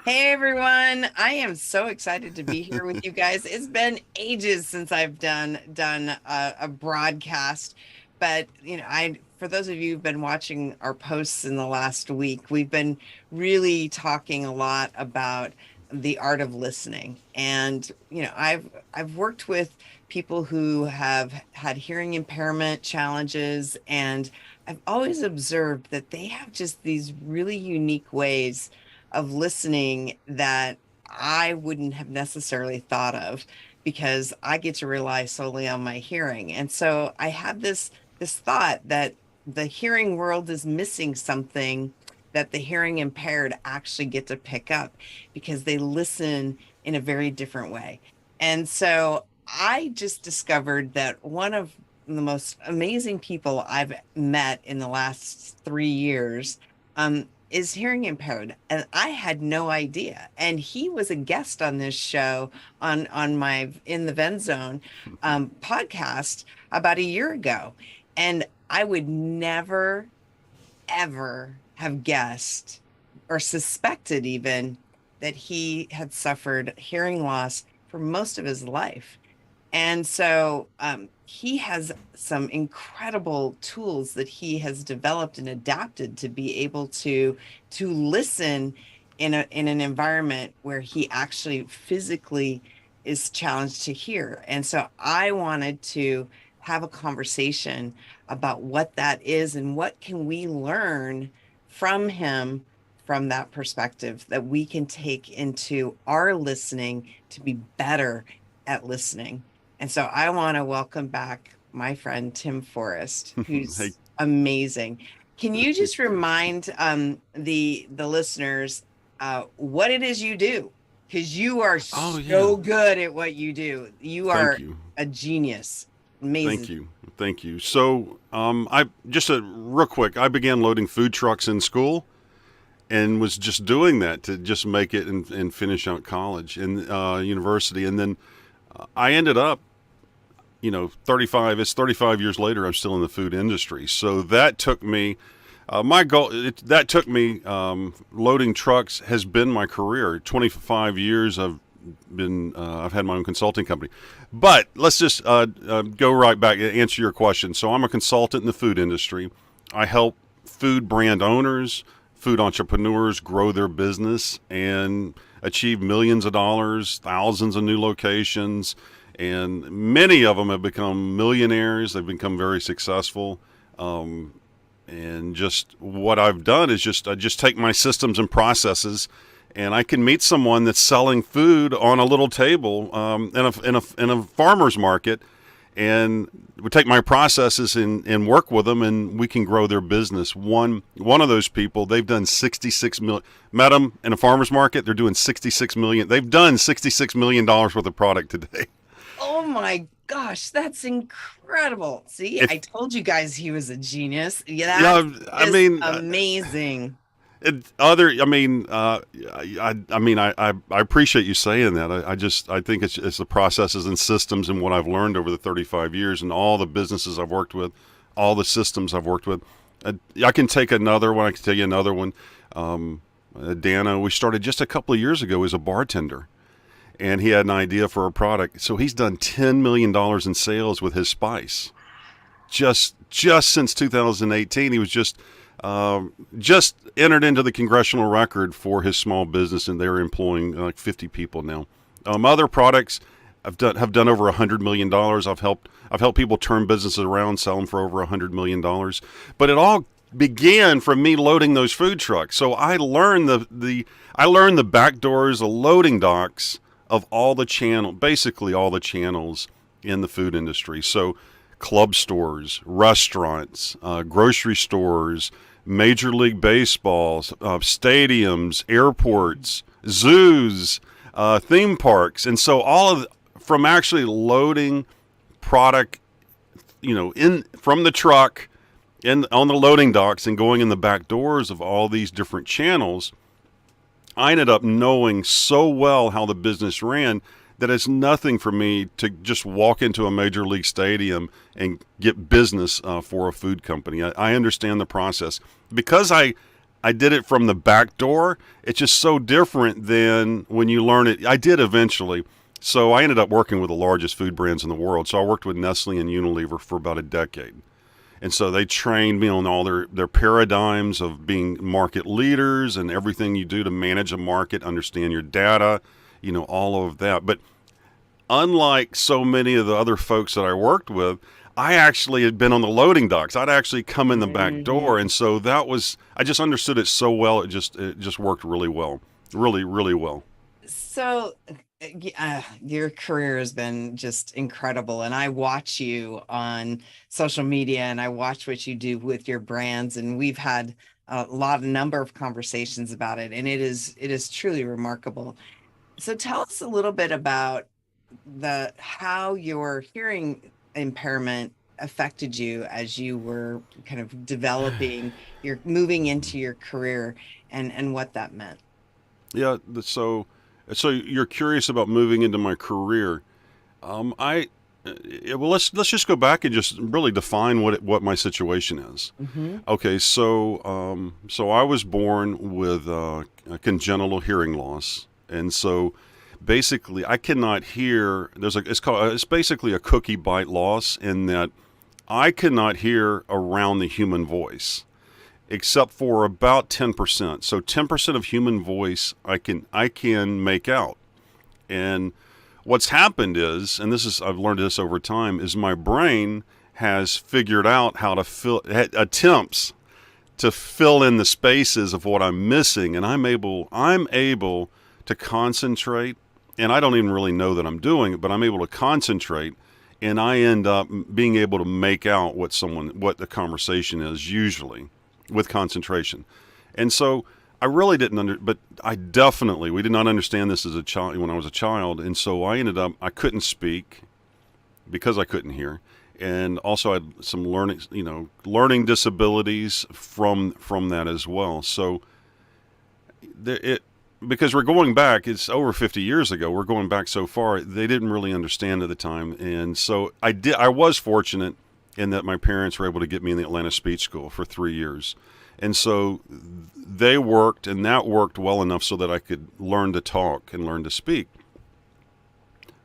Hey everyone, I am so excited to be here with you guys. It's been ages since I've done a broadcast, but I for those of you who've been watching our posts in the last week, we've been really talking a lot about the art of listening. And I've worked with people who have had hearing impairment challenges, and I've always observed that they have just these really unique ways of listening that I wouldn't have necessarily thought of because I get to rely solely on my hearing. And so I had this thought that the hearing world is missing something that the hearing impaired actually get to pick up because they listen in a very different way. And so I just discovered that one of the most amazing people I've met in the last 3 years is hearing impaired, and I had no idea. And he was a guest on this show on my In the Vent Zone podcast about a year ago, and I would never ever have guessed or suspected even that he had suffered hearing loss for most of his life. And so he has some incredible tools that he has developed and adapted to be able to listen in an environment where he actually physically is challenged to hear. And so I wanted to have a conversation about what that is and what can we learn from him from that perspective that we can take into our listening to be better at listening. And so I want to welcome back my friend Tim Forrest, Hey, who's amazing. Can you just remind the listeners what it is you do? Because you are oh yeah, so good at what you do. You thank are you, a genius. thank Amazing. you, thank you. So, I just a real quick. I began loading food trucks in school, and was just doing that to just make it and finish out college and university, and then I ended up, 35. It's 35 years later. I'm still in the food industry. So that took me. My goal that took me loading trucks has been my career. 25 years I've had my own consulting company. But let's just go right back and answer your question. So I'm a consultant in the food industry. I help food brand owners, food entrepreneurs grow their business and achieve millions of dollars, thousands of new locations, and many of them have become millionaires. They've become very successful. And just what I've done is I just take my systems and processes, and I can meet someone that's selling food on a little table in a farmer's market, and we take my processes and work with them, and we can grow their business. One of those people, they've done 66 million. Met them in a farmer's market. They're doing 66 million. They've done 66 million dollars worth of product today. Oh my gosh, that's incredible. See, I If told you guys he was a genius. Yeah, that yeah, I is mean, amazing. I mean, I appreciate you saying that. I think it's the processes and systems and what I've learned over the 35 years and all the businesses I've worked with, all the systems I've worked with. I can take another one. I can tell you another one. Dano, we started just a couple of years ago as a bartender, and he had an idea for a product. So he's done $10 million in sales with his spice. Just since 2018, he was just entered into the congressional record for his small business, and they're employing like 50 people now. Other products have done over $100 million. I've helped people turn businesses around, sell them for over $100 million. But it all began from me loading those food trucks. So I learned the back doors, the loading docks of basically all the channels in the food industry. So club stores, restaurants, grocery stores, Major League Baseball, stadiums, airports, zoos, theme parks, and so from actually loading product, in from the truck, in on the loading docks, and going in the back doors of all these different channels. I ended up knowing so well how the business ran that it's nothing for me to just walk into a major league stadium and get business for a food company. I understand the process because I did it from the back door. It's just so different than when you learn it. I did eventually. So I ended up working with the largest food brands in the world. So I worked with Nestle and Unilever for about a decade. And so they trained me on all their paradigms of being market leaders and everything you do to manage a market, understand your data, all of that. But unlike so many of the other folks that I worked with, I actually had been on the loading docks. I'd actually come in the back door, Mhm. and so I just understood it so well. It just worked really well, really really well. So, your career has been just incredible, and I watch you on social media, and I watch what you do with your brands, and we've had a number of conversations about it, and it is truly remarkable. So, tell us a little bit about the how your hearing impairment affected you as you were kind of developing your moving into your career, and what that meant. Yeah. So you're curious about moving into my career. I well, let's just go back and just really define what my situation is. Hmm. Okay, so I was born with a congenital hearing loss, and so basically I cannot hear. It's basically a cookie bite loss in that I cannot hear around the human voice except for about 10%. So 10% of human voice I can make out. And what's happened is, and this is I've learned this over time, is my brain has figured out how to attempts to fill in the spaces of what I'm missing, and I'm able to concentrate, and I don't even really know that I'm doing it, but I'm able to concentrate, and I end up being able to make out what the conversation is usually with concentration. And so I really didn't but we did not understand this as a child when I was a child, and so I couldn't speak because I couldn't hear, and also I had some learning disabilities from that as well. So it because we're going back, it's over 50 years ago. We're going back so far. They didn't really understand at the time, and so I was fortunate in that my parents were able to get me in the Atlanta Speech School for 3 years, and so they worked, and that worked well enough so that I could learn to talk and learn to speak.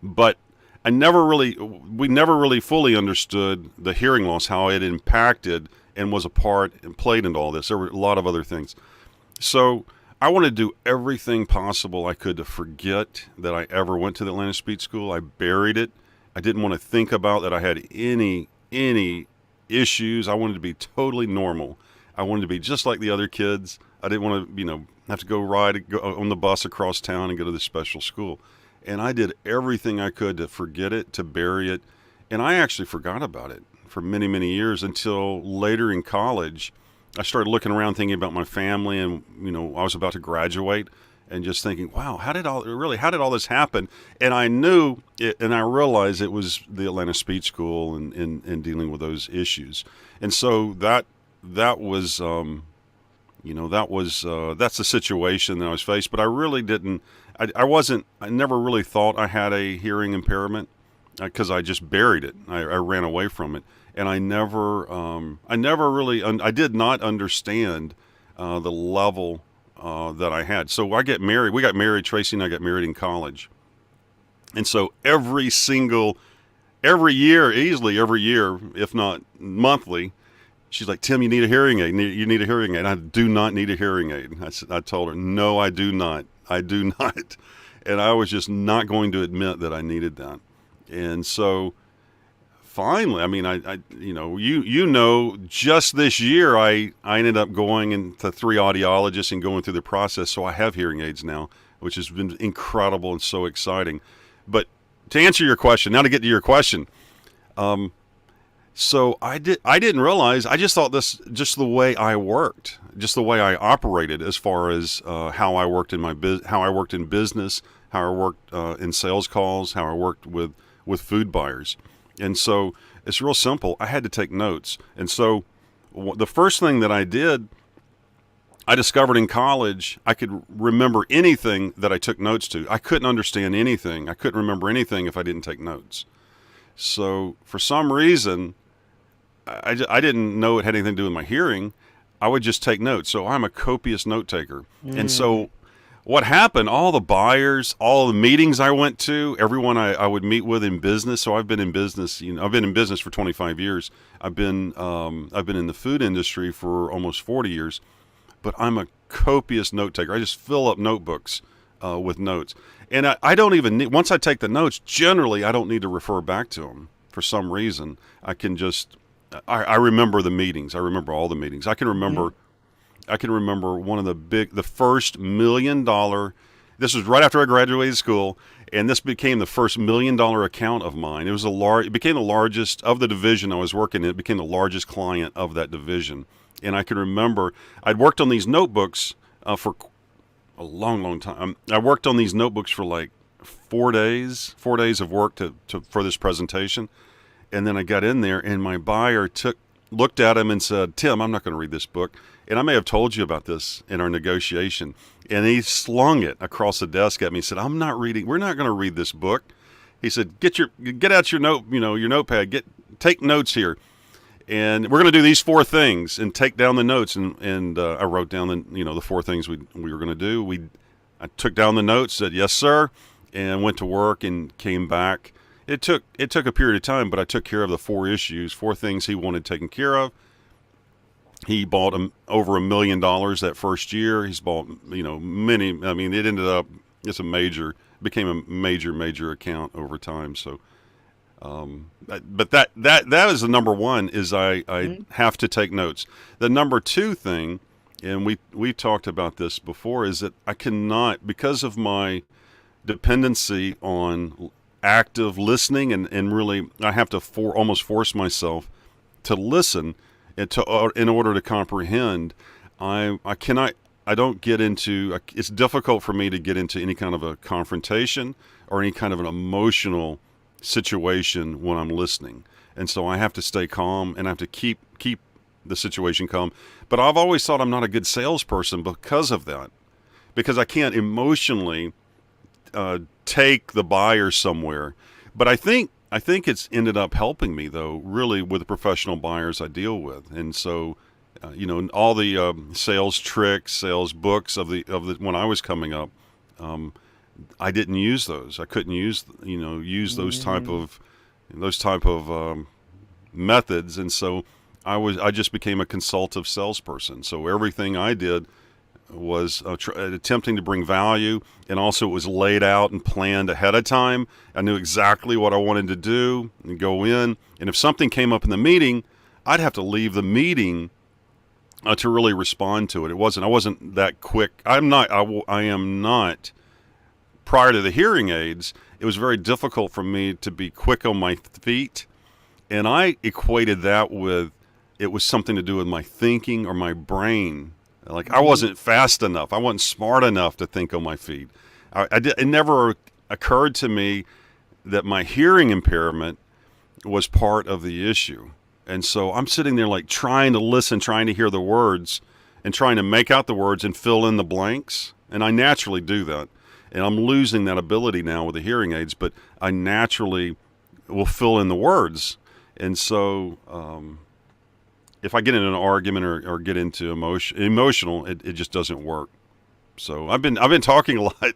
But we never really fully understood the hearing loss, how it impacted and was a part and played into all this. There were a lot of other things. So I wanted to do everything possible I could to forget that I ever went to the Atlanta Speech School. I buried it. I didn't want to think about that I had any issues. I wanted to be totally normal. I wanted to be just like the other kids. I didn't want to, have to go on the bus across town and go to the special school. And I did everything I could to forget it, to bury it. And I actually forgot about it for many, many years until later in college. I started looking around thinking about my family, and, I was about to graduate, and just thinking, wow, how did all this happen? And I knew it, and I realized it was the Atlanta Speech School and dealing with those issues. And so that was, that's the situation that I was faced. But I really didn't, I never really thought I had a hearing impairment because I just buried it. I ran away from it. And I never really, I did not understand the level that I had. So we got married, Tracy and I got married in college. And so easily every year, if not monthly, she's like, Tim, you need a hearing aid. You need a hearing aid. I do not need a hearing aid. I told her, no, I do not. I do not. And I was just not going to admit that I needed that. And so finally, I mean, just this year, I ended up going into 3 audiologists and going through the process. So I have hearing aids now, which has been incredible and so exciting. But to answer your question, now to get to your question, so I didn't realize. I just thought this just the way I worked, just the way I operated, as far as how I worked in how I worked in business, how I worked in sales calls, how I worked with food buyers. And so it's real simple. I had to take notes. And so the first thing that I did, I discovered in college, I could remember anything that I took notes to. I couldn't understand anything. I couldn't remember anything if I didn't take notes. So for some reason, I didn't know it had anything to do with my hearing. I would just take notes. So I'm a copious note taker. And Mm, so what happened, all the buyers, all the meetings I went to, everyone I would meet with in business. So I've been in business, I've been in business for 25 years. I've been in the food industry for almost 40 years, but I'm a copious note taker. I just fill up notebooks with notes. And I don't even need, once I take the notes, generally I don't need to refer back to them for some reason. I can just, I remember the meetings. I remember all the meetings. mhm. I can remember the first $1 million. This was right after I graduated school, and this became the first $1 million account of mine. It became the largest of the division I was working in. It became the largest client of that division, and I can remember I'd worked on these notebooks for a long, long time. I worked on these notebooks for like 4 days of work for this presentation, and then I got in there, and my buyer looked at him and said, "Tim, I'm not going to read this book." And I may have told you about this in our negotiation. And he slung it across the desk at me. He said, "I'm not reading. We're not going to read this book." He said, "Get out your your notepad. Take notes here, and we're going to do these four things and take down the notes." And I wrote down the four things we were going to do. I took down the notes, said yes sir, and went to work and came back. It took a period of time, but I took care of the four things he wanted taken care of. He bought over $1 million that first year. He's bought many. I mean, it ended up became a major account over time. So, but that is the number one. Is I Mhm. have to take notes. The number two thing, and we talked about this before, is that I cannot, because of my dependency on active listening, and really I have to almost force myself to listen in order to comprehend. I cannot. I don't get into. It's difficult for me to get into any kind of a confrontation or any kind of an emotional situation when I'm listening, and so I have to stay calm and I have to keep the situation calm. But I've always thought I'm not a good salesperson because of that, because I can't emotionally take the buyer somewhere. But I think it's ended up helping me though, really, with the professional buyers I deal with, and so. All the sales tricks, sales books of the when I was coming up, um, I didn't use those. I couldn't use Mm. those type of methods, and so I just became a consultative salesperson. So everything I did was attempting to bring value, and also it was laid out and planned ahead of time. I knew exactly what I wanted to do and go in. And if something came up in the meeting, I'd have to leave the meeting to really respond to it. I wasn't that quick. I am not. Prior to the hearing aids, it was very difficult for me to be quick on my feet, and I equated that with it was something to do with my thinking or my brain. Like I Mhm. wasn't fast enough. I wasn't smart enough to think on my feet. It never occurred to me that my hearing impairment was part of the issue. And so I'm sitting there like trying to listen, trying to hear the words, and trying to make out the words and fill in the blanks. And I naturally do that. And I'm losing that ability now with the hearing aids, but I naturally will fill in the words. And so if I get in an argument or get into emotional, it just doesn't work. So I've been talking a lot,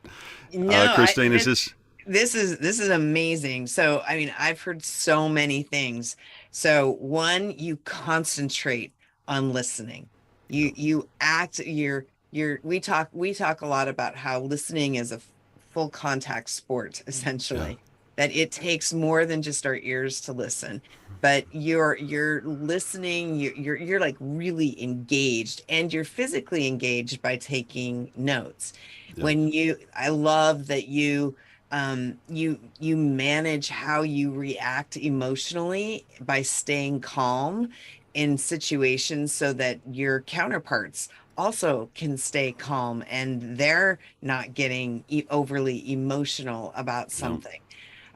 No, Christine. Is this? this is amazing. So, I mean, I've heard so many things. So, one, you concentrate on listening. You act we talk a lot about how listening is a full contact sport, Yeah, essentially. That it takes more than just our ears to listen, but you're listening, you're like really engaged, and you're physically engaged by taking notes. yeah, I love that you manage how you react emotionally by staying calm in situations so that your counterparts also can stay calm and they're not getting overly emotional about yeah. something.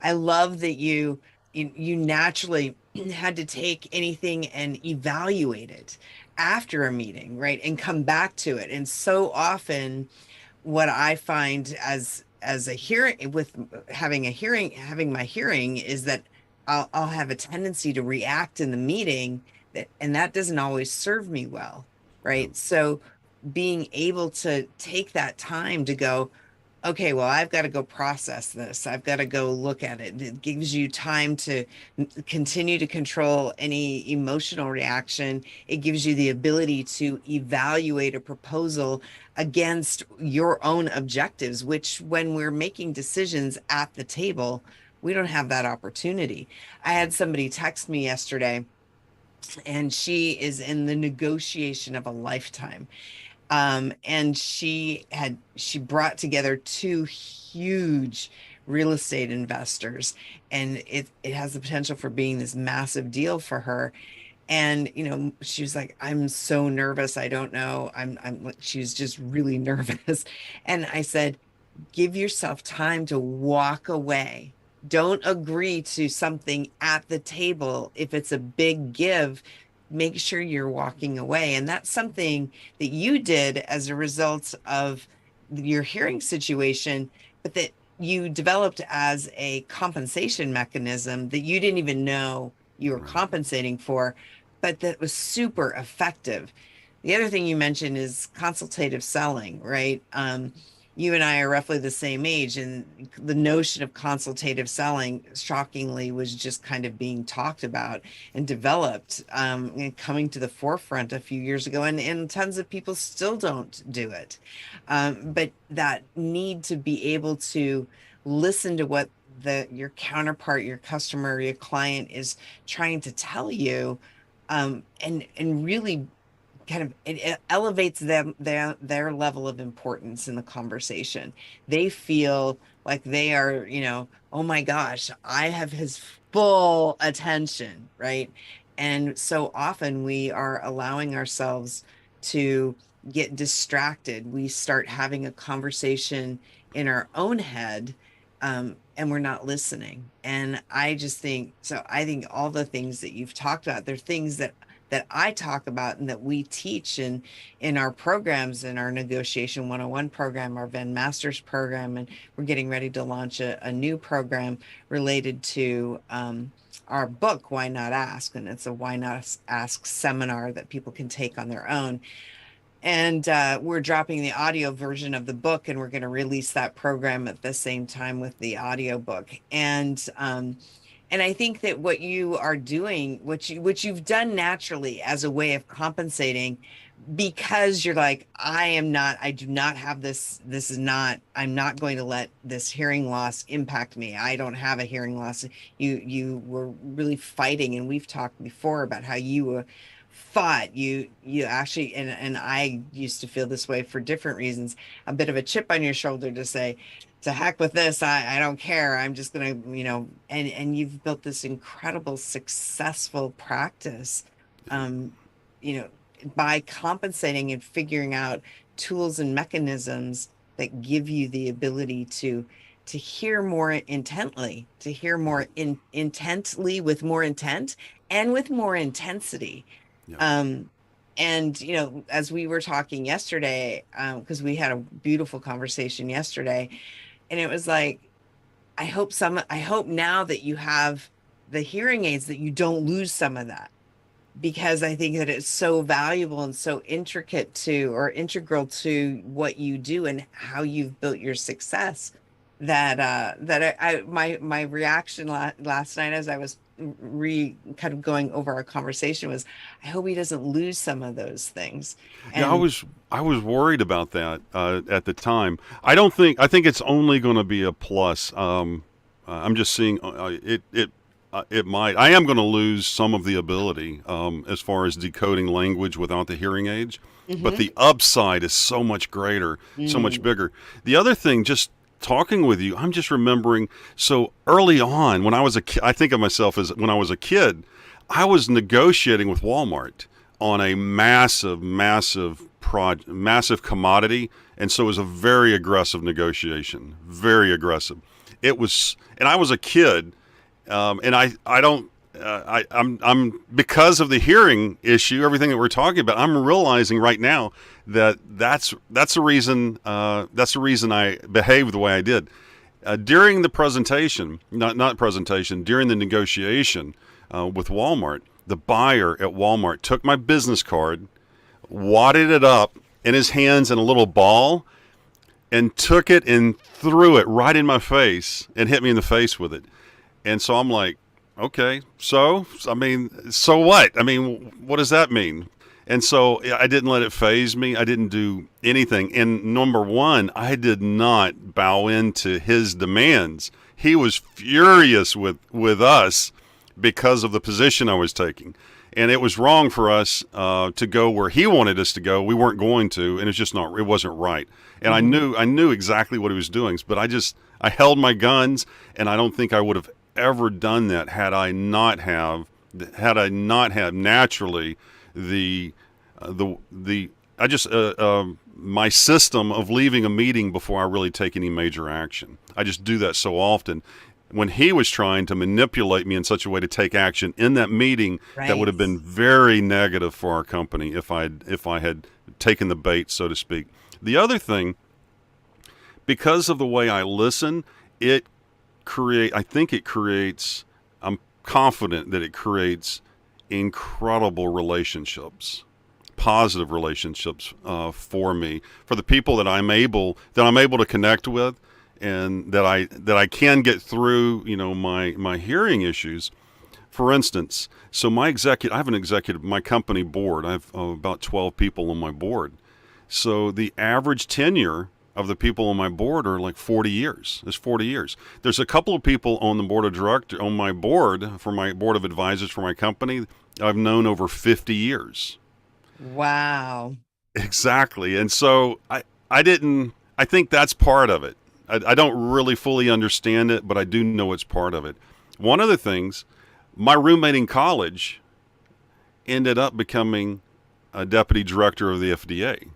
I love that you naturally had to take anything and evaluate it after a meeting, right? And come back to it. And so often what I find as a hearing with having my hearing is that I'll have a tendency to react in the meeting, and that doesn't always serve me well. Yeah. right? So being able to take that time to go, okay, well, I've got to go process this. I've got to go look at it. It gives you time to continue to control any emotional reaction. It gives you the ability to evaluate a proposal against your own objectives, which when we're making decisions at the table, we don't have that opportunity. I had somebody text me yesterday, and she is in the negotiation of a lifetime. And she brought together two huge real estate investors, and it has the potential for being this massive deal for her. And she was like, I'm so nervous, I don't know, she was just really nervous. And I said, give yourself time to walk away. Don't agree to something at the table. If it's a big give, make sure you're walking away. And that's something that you did as a result of your hearing situation, but that you developed as a compensation mechanism that you didn't even know you were Right. compensating for, but that was super effective. The other thing you mentioned is consultative selling, right? You and I are roughly the same age, and the notion of consultative selling, shockingly, was just kind of being talked about and developed, and coming to the forefront a few years ago, and tons of people still don't do it. But that need to be able to listen to what your counterpart, your customer, your client is trying to tell you, and really kind of it elevates their level of importance in the conversation. They feel like they are, oh my gosh, I have his full attention, right? And so often we are allowing ourselves to get distracted. We start having a conversation in our own head, and we're not listening. And I just think so. I think all the things that you've talked about, they're things that I talk about and that we teach in our programs, in our negotiation 101 program, our Venn Masters program, and we're getting ready to launch a new program related to our book, Why Not Ask? And it's a Why Not Ask seminar that people can take on their own. And we're dropping the audio version of the book, and we're going to release that program at the same time with the audio book. And I think that what you are doing, which you've done naturally as a way of compensating, because you're like, I do not have this. This is not. I'm not going to let this hearing loss impact me. I don't have a hearing loss. You were really fighting, and we've talked before about how you fought. You actually, and I used to feel this way for different reasons. A bit of a chip on your shoulder to say, to heck with this. I don't care. I'm just gonna, and you've built this incredible successful practice, um, you know, by compensating and figuring out tools and mechanisms that give you the ability to hear more intently, to hear more intently, with more intent and with more intensity. Yeah. Um, and as we were talking yesterday, because we had a beautiful conversation yesterday, and it was like, I hope now that you have the hearing aids that you don't lose some of that, because I think that it's so valuable and so intricate to, or integral to, what you do and how you've built your success, that my reaction last night as I was kind of going over our conversation was, I hope he doesn't lose some of those things. Yeah, And I was worried about that at the time. I think it's only going to be a plus. I'm just seeing it might. I am going to lose some of the ability as far as decoding language without the hearing aids, but Mhm. the upside is so much greater, so much Mm. bigger. The other thing, just talking with you, I'm just remembering. So early on, when I was a kid, I think of myself as when I was a kid, I was negotiating with Walmart on a massive commodity, and so it was a very aggressive negotiation, very aggressive. It was, and I was a kid, and I don't. I'm because of the hearing issue, everything that we're talking about. I'm realizing right now that that's the reason I behaved the way I did during the presentation, not presentation, during the negotiation with Walmart. The buyer at Walmart took my business card, wadded it up in his hands in a little ball, and took it and threw it right in my face and hit me in the face with it. And so I'm like, okay, so I mean, so what? I mean, what does that mean? And so I didn't let it phase me. I didn't do anything. And number one, I did not bow into his demands. He was furious with us because of the position I was taking. And it was wrong for us to go where he wanted us to go. We weren't going to, and it's just not. It wasn't right. And Mhm. I knew exactly what he was doing. But I held my guns, and I don't think I would have ever done that had I not have naturally the I just my system of leaving a meeting before I really take any major action. I just do that so often. When he was trying to manipulate me in such a way to take action in that meeting, that would Right. have been very negative for our company if I had taken the bait, so to speak. The other thing, because of the way I listen, it I think it creates. I'm confident that it creates incredible relationships, positive relationships for me, for the people that I'm able to connect with, and that I can get through, my hearing issues. For instance, so I have an executive, my company board. I have about 12 people on my board. So the average tenure of the people on my board are like 40 years. It's 40 years. There's a couple of people on the board of director on my board for my board of advisors for my company I've known over 50 years. Wow. Exactly. And so I didn't, I think that's part of it. I don't really fully understand it, but I do know it's part of it. One of the things, my roommate in college ended up becoming a deputy director of the FDA.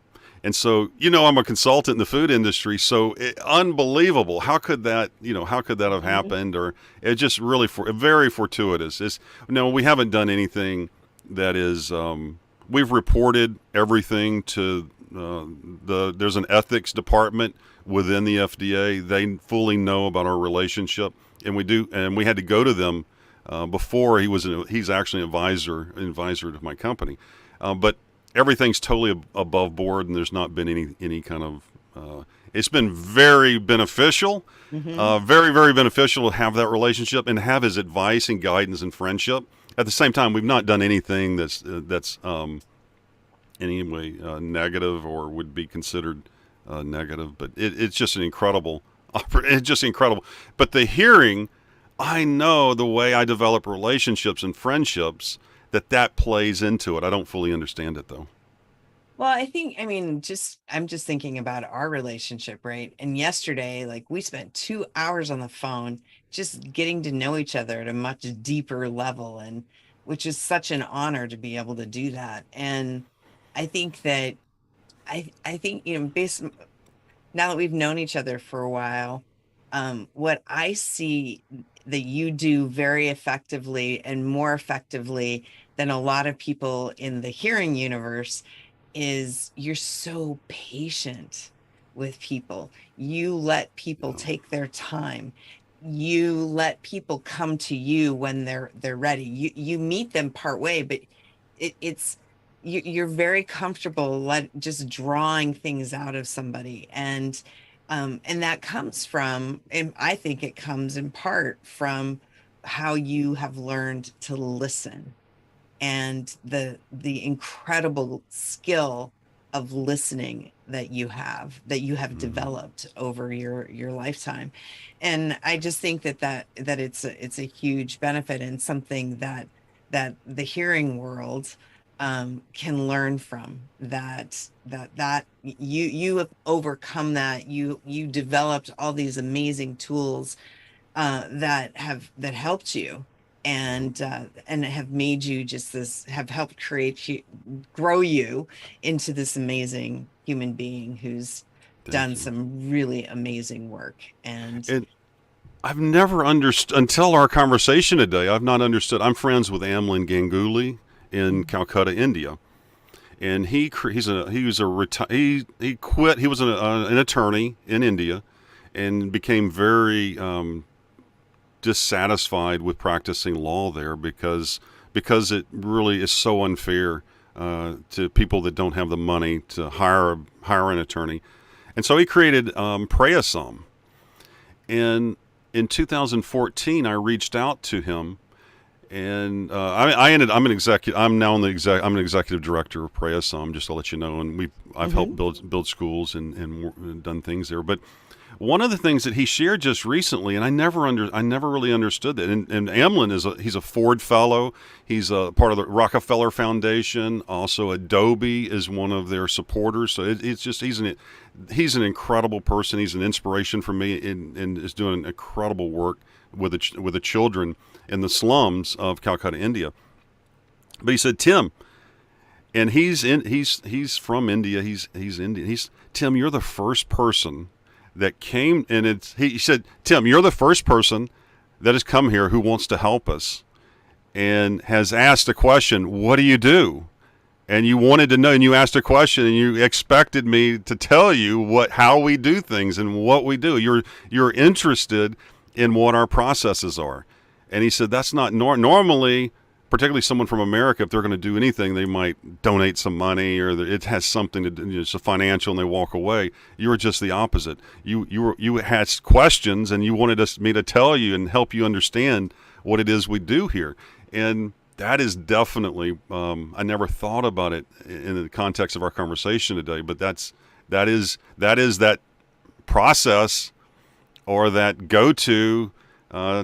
And so, I'm a consultant in the food industry, so unbelievable. How could that have Mhm. happened? Or it just really very fortuitous. We haven't done anything that is. We've reported everything to there's an ethics department within the FDA. They fully know about our relationship, and we had to go to them before he's actually an advisor to my company, but everything's totally above board, and there's not been any kind of. It's been very beneficial, Mhm. very very beneficial to have that relationship and have his advice and guidance and friendship. At the same time, we've not done anything that's in any way negative or would be considered negative. But it's just an incredible. It's just incredible. But the hearing, I know the way I develop relationships and friendships that plays into it. I don't fully understand it though. Well, I mean, I'm just thinking about our relationship, right? And yesterday, like we spent 2 hours on the phone just getting to know each other at a much deeper level, and which is such an honor to be able to do that. And I think that I think, based now that we've known each other for a while, what I see that you do very effectively and more effectively than a lot of people in the hearing universe is you're so patient with people. You let people Yeah. take their time. You let people come to you when they're ready. You meet them part way, but it's you're very comfortable just drawing things out of somebody, and that comes from, and I think it comes in part from how you have learned to listen and the incredible skill of listening that you have Mm-hmm. developed over your lifetime. And I just think that it's a huge benefit and something that the hearing world can learn from, that you have overcome that. You developed all these amazing tools that helped you and have made you just this, have helped grow you into this amazing human being who's Thank done you. some really amazing work. And And I've never understood until our conversation today. I've not understood. I'm friends with Amlin Ganguly in Calcutta, India, and he was he quit. He was an attorney in India, and became very dissatisfied with practicing law there because it really is so unfair. to people that don't have the money to hire an attorney. And so he created Prayasum. And in 2014, I reached out to him, and I ended. I'm an executive. I'm now I'm an executive director of Prayasum, just to let you know. And I've helped Hmm. build schools and done things there. But one of the things that he shared just recently, and I never really understood that. And Amlin he's a Ford Fellow. He's a part of the Rockefeller Foundation. Also, Adobe is one of their supporters. So it's just he's an incredible person. He's an inspiration for me, and is doing incredible work with the children in the slums of Calcutta, India. But he said, Tim, and he's from India. He's Indian. He's Tim. You're the first person that came, and he said, Tim, you're the first person that has come here who wants to help us and has asked a question. What do you do? And you wanted to know, and you asked a question, and you expected me to tell you how we do things and what we do. You're interested in what our processes are. And he said that's not normally, particularly someone from America, if they're going to do anything, they might donate some money, or it has something to do, it's a financial, and they walk away. You were just the opposite. You had questions, and you wanted me to tell you and help you understand what it is we do here. And that is definitely, I never thought about it in the context of our conversation today, but that process, or that go-to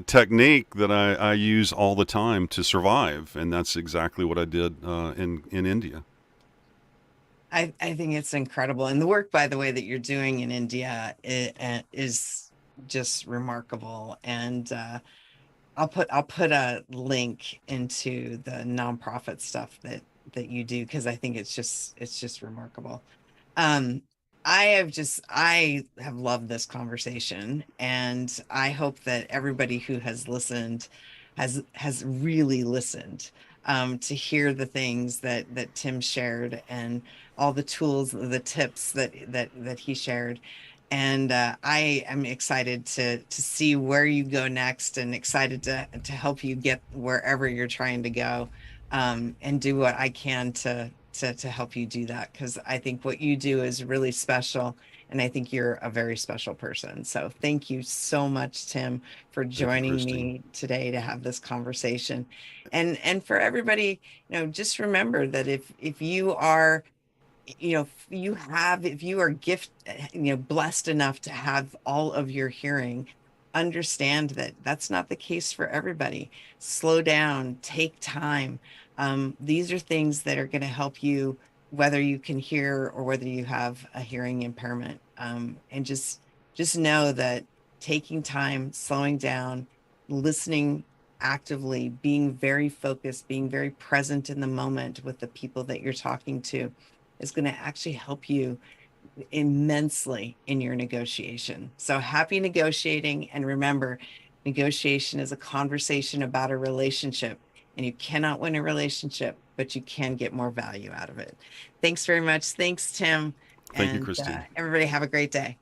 technique that I use all the time to survive, and that's exactly what I did in India. I think it's incredible. And the work, by the way, that you're doing in India is just remarkable. And I'll put a link into the nonprofit stuff that you do, because I think it's just remarkable. Um, I have loved this conversation, and I hope that everybody who has listened has really listened, to hear the things that Tim shared, and all the tools, the tips that he shared. And I am excited to see where you go next, and excited to help you get wherever you're trying to go, and do what I can to help you do that, because I think what you do is really special, and I think you're a very special person. So thank you so much, Tim, for Thank you, joining Christine. me today to have this conversation. And for everybody, just remember that if you are, if you are blessed enough to have all of your hearing, understand that that's not the case for everybody. Slow down, take time. These are things that are going to help you, whether you can hear or whether you have a hearing impairment. And just know that taking time, slowing down, listening actively, being very focused, being very present in the moment with the people that you're talking to, is going to actually help you immensely in your negotiation. So happy negotiating. And remember, negotiation is a conversation about a relationship, and you cannot win a relationship, but you can get more value out of it. Thanks very much. Thanks, Tim. Thank you, And Christine. everybody have a great day.